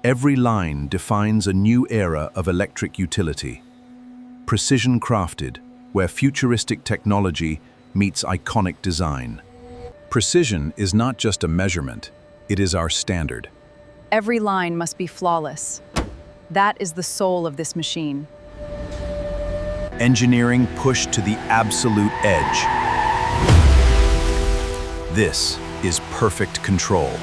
Every line defines a new era of electric utility. Precision crafted, where futuristic technology meets iconic design. Precision is not just a measurement, it is our standard. Every line must be flawless. That is the soul of this machine. Engineering pushed to the absolute edge. This is perfect control.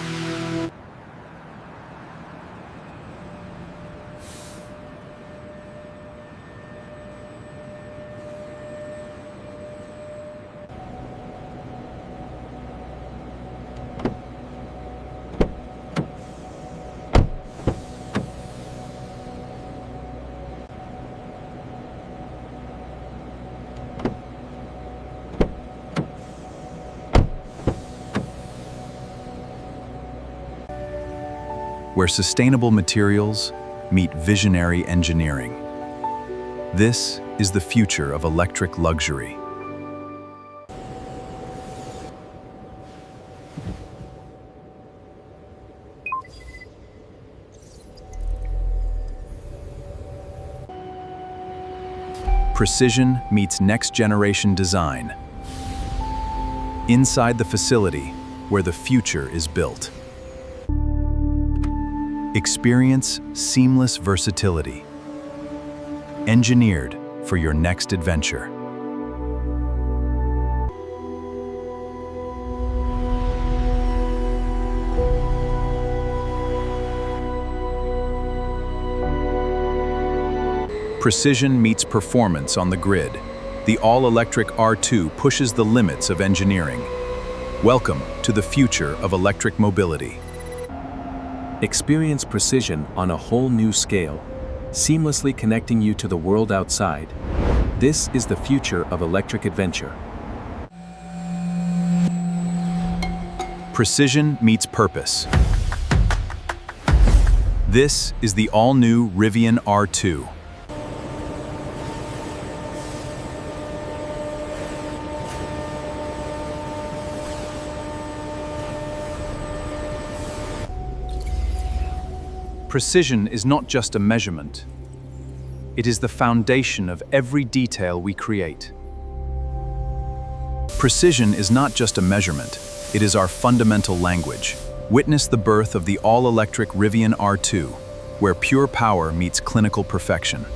Where sustainable materials meet visionary engineering. This is the future of electric luxury. Precision meets next-generation design. Inside the facility where the future is built. Experience seamless versatility. Engineered for your next adventure. Precision meets performance on the grid. The all-electric R2 pushes the limits of engineering. Welcome to the future of electric mobility. Experience precision on a whole new scale, seamlessly connecting you to the world outside. This is the future of electric adventure. Precision meets purpose. This is the all-new Rivian R2. Precision is not just a measurement. It is the foundation of every detail we create. Precision is not just a measurement. It is our fundamental language. Witness the birth of the all-electric Rivian R2, where pure power meets clinical perfection.